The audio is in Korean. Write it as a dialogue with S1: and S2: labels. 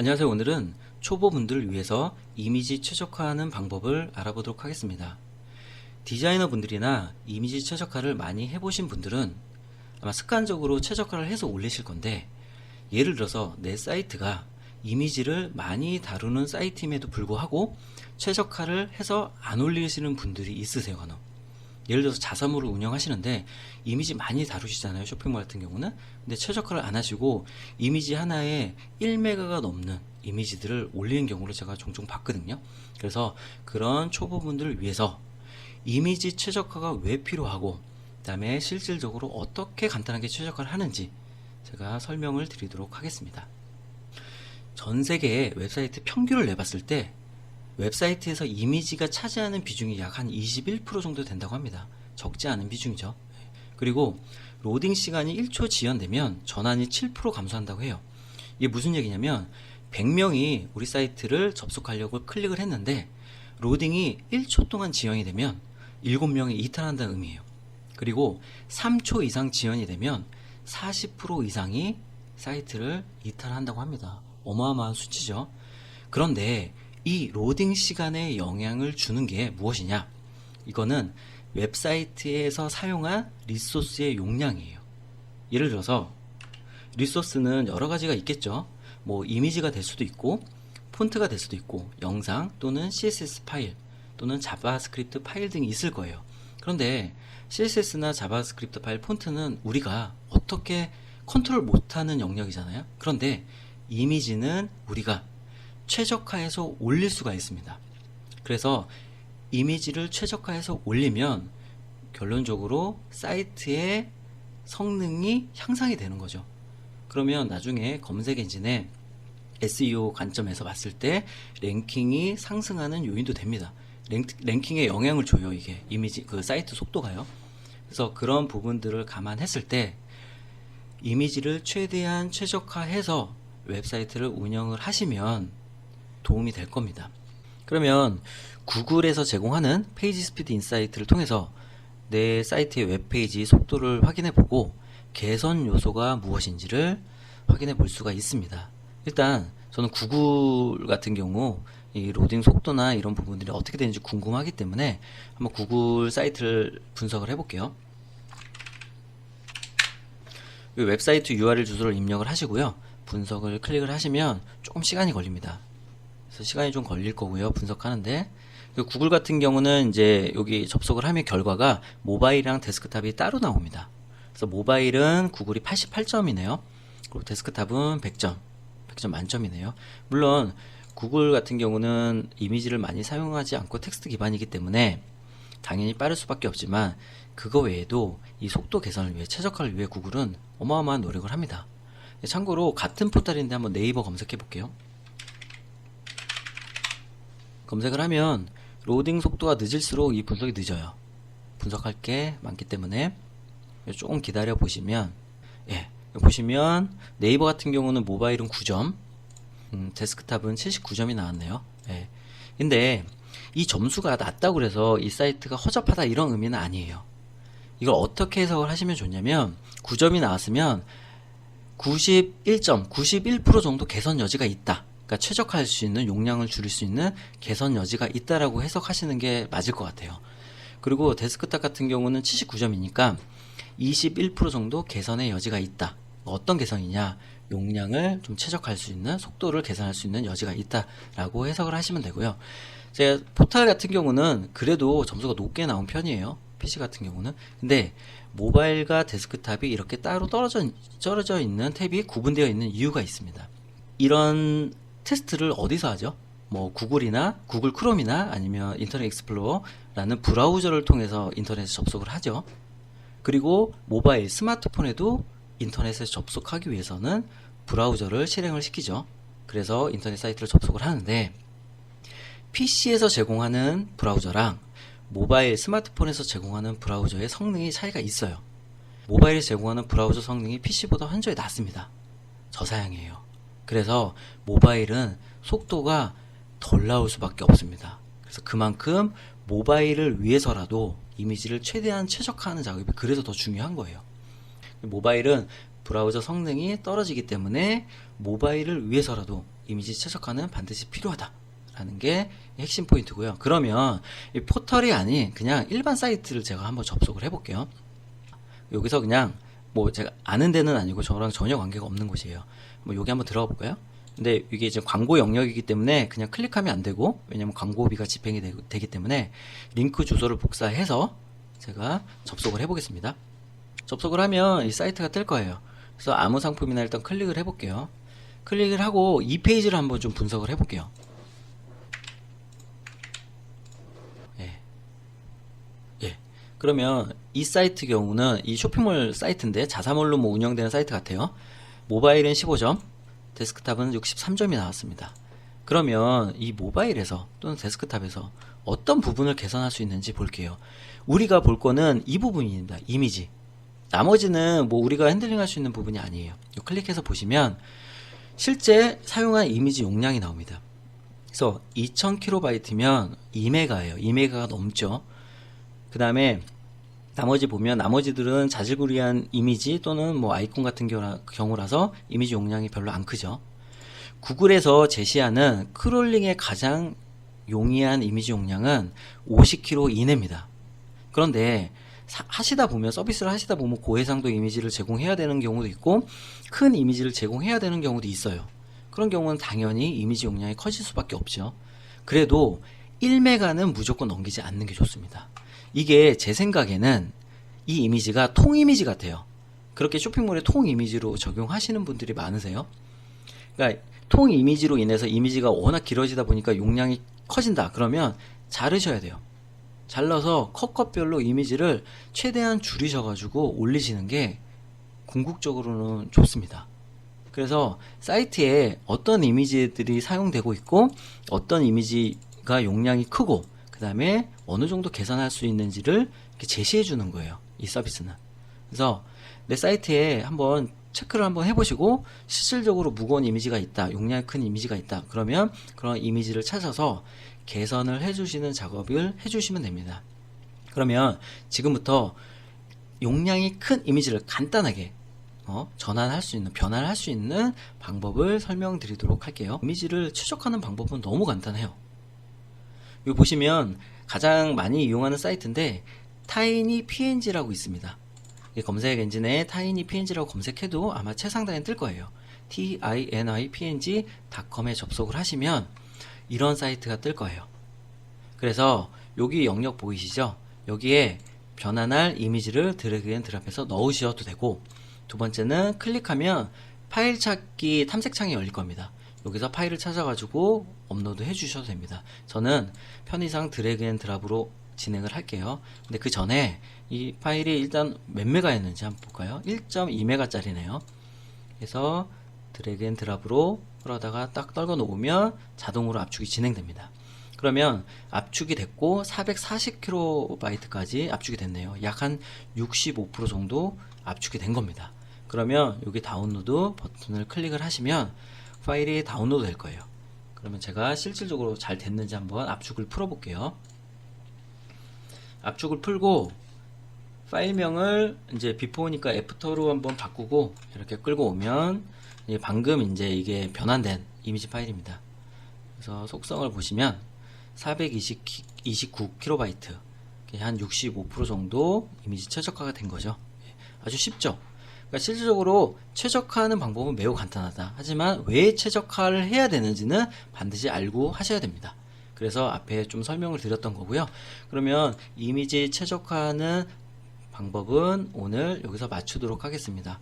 S1: 안녕하세요. 오늘은 초보분들을 위해서 이미지 최적화하는 방법을 알아보도록 하겠습니다. 디자이너 분들이나 이미지 최적화를 많이 해보신 분들은 아마 습관적으로 최적화를 해서 올리실 건데, 예를 들어서 내 사이트가 이미지를 많이 다루는 사이트임에도 불구하고 최적화를 해서 안 올리시는 분들이 있으세요. 간혹. 예를 들어서 자사몰을 운영하시는데 이미지 많이 다루시잖아요, 쇼핑몰 같은 경우는. 근데 최적화를 안 하시고 이미지 하나에 1메가가 넘는 이미지들을 올리는 경우를 제가 종종 봤거든요. 그래서 그런 초보분들을 위해서 이미지 최적화가 왜 필요하고, 그 다음에 실질적으로 어떻게 간단하게 최적화를 하는지 제가 설명을 드리도록 하겠습니다. 전 세계의 웹사이트 평균을 내봤을 때 웹사이트에서 이미지가 차지하는 비중이 약 한 21% 정도 된다고 합니다. 적지 않은 비중이죠. 그리고 로딩 시간이 1초 지연되면 전환이 7% 감소한다고 해요. 이게 무슨 얘기냐면 100명이 우리 사이트를 접속하려고 클릭을 했는데 로딩이 1초 동안 지연이 되면 7명이 이탈한다는 의미예요. 그리고 3초 이상 지연이 되면 40% 이상이 사이트를 이탈한다고 합니다. 어마어마한 수치죠. 그런데 이 로딩 시간에 영향을 주는 게 무엇이냐? 이거는 웹사이트에서 사용한 리소스의 용량이에요. 예를 들어서 리소스는 여러 가지가 있겠죠. 뭐 이미지가 될 수도 있고, 폰트가 될 수도 있고, 영상 또는 CSS 파일 또는 자바스크립트 파일 등이 있을 거예요. 그런데 CSS나 자바스크립트 파일, 폰트는 우리가 어떻게 컨트롤 못하는 영역이잖아요. 그런데 이미지는 우리가 최적화해서 올릴 수가 있습니다. 그래서 이미지를 최적화해서 올리면 결론적으로 사이트의 성능이 향상이 되는 거죠. 그러면 나중에 검색 엔진의 SEO 관점에서 봤을 때 랭킹이 상승하는 요인도 됩니다. 랭킹에 영향을 줘요. 이게 이미지 그 사이트 속도가요. 그래서 그런 부분들을 감안했을 때 이미지를 최대한 최적화해서 웹사이트를 운영을 하시면 도움이 될 겁니다. 그러면 구글에서 제공하는 페이지 스피드 인사이트를 통해서 내 사이트의 웹페이지 속도를 확인해 보고 개선 요소가 무엇인지를 확인해 볼 수가 있습니다. 일단 저는 구글 같은 경우 이 로딩 속도나 이런 부분들이 어떻게 되는지 궁금하기 때문에 한번 구글 사이트를 분석을 해 볼게요. 웹사이트 URL 주소를 입력을 하시고요. 분석을 클릭을 하시면 조금 시간이 걸립니다. 그래서 시간이 좀 걸릴 거고요. 분석하는데 구글 같은 경우는 이제 여기 접속을 하면 결과가 모바일이랑 데스크탑이 따로 나옵니다. 그래서 모바일은 구글이 88점이네요. 그리고 데스크탑은 100점, 100점 만점이네요. 물론 구글 같은 경우는 이미지를 많이 사용하지 않고 텍스트 기반이기 때문에 당연히 빠를 수밖에 없지만, 그거 외에도 이 속도 개선을 위해, 최적화를 위해 구글은 어마어마한 노력을 합니다. 참고로 같은 포털인데 한번 네이버 검색해 볼게요. 검색을 하면 로딩 속도가 늦을수록 이 분석이 늦어요. 분석할 게 많기 때문에 조금 기다려 보시면, 보시면 네이버 같은 경우는 모바일은 9점, 데스크탑은 79점이 나왔네요. 근데 이 점수가 낮다고 해서 이 사이트가 허접하다 이런 의미는 아니에요. 이걸 어떻게 해석을 하시면 좋냐면, 9점이 나왔으면 91점, 91% 정도 개선 여지가 있다. 그러니까 최적화할 수 있는, 용량을 줄일 수 있는 개선 여지가 있다라고 해석하시는 게 맞을 것 같아요. 그리고 데스크탑 같은 경우는 79점이니까 21% 정도 개선의 여지가 있다. 어떤 개선이냐? 용량을 좀 최적화할 수 있는, 속도를 개선할 수 있는 여지가 있다라고 해석을 하시면 되고요. 제가 포털 같은 경우는 그래도 점수가 높게 나온 편이에요. PC 같은 경우는. 근데 모바일과 데스크탑이 이렇게 따로 떨어져 있는 탭이 구분되어 있는 이유가 있습니다. 이런 테스트를 어디서 하죠? 뭐 구글이나 구글 크롬이나 아니면 인터넷 익스플로러라는 브라우저를 통해서 인터넷에 접속을 하죠. 그리고 모바일, 스마트폰에도 인터넷에 접속하기 위해서는 브라우저를 실행을 시키죠. 그래서 인터넷 사이트를 접속을 하는데, PC에서 제공하는 브라우저랑 모바일, 스마트폰에서 제공하는 브라우저의 성능이 차이가 있어요. 모바일에서 제공하는 브라우저 성능이 PC보다 현저히 낮습니다. 저사양이에요. 그래서 모바일은 속도가 덜 나올 수밖에 없습니다. 그래서 그만큼 모바일을 위해서라도 이미지를 최대한 최적화하는 작업이 그래서 더 중요한 거예요. 모바일은 브라우저 성능이 떨어지기 때문에 모바일을 위해서라도 이미지 최적화는 반드시 필요하다라는 게 핵심 포인트고요. 그러면 이 포털이 아닌 그냥 일반 사이트를 제가 한번 접속을 해볼게요. 여기서 그냥 뭐 제가 아는 데는 아니고 저랑 전혀 관계가 없는 곳이에요. 뭐 여기 한번 들어가 볼까요? 근데 이게 이제 광고 영역이기 때문에 그냥 클릭하면 안 되고, 왜냐면 광고비가 집행이 되기 때문에 링크 주소를 복사해서 제가 접속을 해보겠습니다. 접속을 하면 이 사이트가 뜰 거예요. 그래서 아무 상품이나 일단 클릭을 해볼게요. 클릭을 하고 이 페이지를 한번 좀 분석을 해볼게요. 예. 그러면 이 사이트 경우는 이 쇼핑몰 사이트인데 자사몰로 뭐 운영되는 사이트 같아요. 모바일은 15점, 데스크탑은 63점이 나왔습니다. 그러면 이 모바일에서 또는 데스크탑에서 어떤 부분을 개선할 수 있는지 볼게요. 우리가 볼 거는 이 부분입니다. 이미지. 나머지는 뭐 우리가 핸들링 할 수 있는 부분이 아니에요. 클릭해서 보시면 실제 사용한 이미지 용량이 나옵니다. 그래서 2000kb면 2메가예요. 2메가가 넘죠. 그 다음에 나머지 보면 나머지들은 자질구레한 이미지 또는 뭐 아이콘 같은 경우라서 이미지 용량이 별로 안 크죠. 구글에서 제시하는 크롤링의 가장 용이한 이미지 용량은 50kb 이내입니다. 그런데 하시다 보면 서비스를 하시다 보면 고해상도 이미지를 제공해야 되는 경우도 있고 큰 이미지를 제공해야 되는 경우도 있어요. 그런 경우는 당연히 이미지 용량이 커질 수밖에 없죠. 그래도 1메가는 무조건 넘기지 않는 게 좋습니다. 이게 제 생각에는 이 이미지가 통 이미지 같아요. 그렇게 쇼핑몰에 통 이미지로 적용하시는 분들이 많으세요. 그러니까 통 이미지로 인해서 이미지가 워낙 길어지다 보니까 용량이 커진다. 그러면 자르셔야 돼요. 잘라서 컷컷별로 이미지를 최대한 줄이셔가지고 올리시는 게 궁극적으로는 좋습니다. 그래서 사이트에 어떤 이미지들이 사용되고 있고 어떤 이미지가 용량이 크고 그 다음에 어느 정도 계산할 수 있는지를 이렇게 제시해 주는 거예요. 이 서비스는. 그래서 내 사이트에 한번 체크를 한번 해보시고 실질적으로 무거운 이미지가 있다, 용량이 큰 이미지가 있다, 그러면 그런 이미지를 찾아서 개선을 해주시는 작업을 해주시면 됩니다. 그러면 지금부터 용량이 큰 이미지를 간단하게 전환할 수 있는, 변환할 수 있는 방법을 설명드리도록 할게요. 이미지를 최적화하는 방법은 너무 간단해요. 여기 보시면 가장 많이 이용하는 사이트인데 TinyPNG라고 있습니다. 검색 엔진에 TinyPNG라고 검색해도 아마 최상단에 뜰 거예요. tinypng.com에 접속을 하시면 이런 사이트가 뜰 거예요. 그래서 여기 영역 보이시죠? 여기에 변환할 이미지를 드래그 앤 드랍해서 넣으셔도 되고, 두 번째는 클릭하면 파일 찾기 탐색창이 열릴 겁니다. 여기서 파일을 찾아가지고 업로드 해주셔도 됩니다. 저는 편의상 드래그 앤 드랍으로 진행을 할게요. 근데 그 전에 이 파일이 일단 몇 메가였는지 한번 볼까요? 1.2메가 짜리네요. 그래서 드래그 앤 드랍으로 그러다가 딱 떨궈 놓으면 자동으로 압축이 진행됩니다. 그러면 압축이 됐고 440kb까지 압축이 됐네요. 약 한 65% 정도 압축이 된 겁니다. 그러면 여기 다운로드 버튼을 클릭을 하시면 파일이 다운로드 될 거예요. 그러면 제가 실질적으로 잘 됐는지 한번 압축을 풀어 볼게요. 압축을 풀고 파일명을 이제 비포니까 애프터로 한번 바꾸고 이렇게 끌고 오면 방금 이제 이게 변환된 이미지 파일입니다. 그래서 속성을 보시면 429KB, 한 65% 정도 이미지 최적화가 된 거죠. 아주 쉽죠? 그러니까 실질적으로 최적화하는 방법은 매우 간단하다. 하지만 왜 최적화를 해야 되는지는 반드시 알고 하셔야 됩니다. 그래서 앞에 좀 설명을 드렸던 거고요. 그러면 이미지 최적화하는 방법은 오늘 여기서 마치도록 하겠습니다.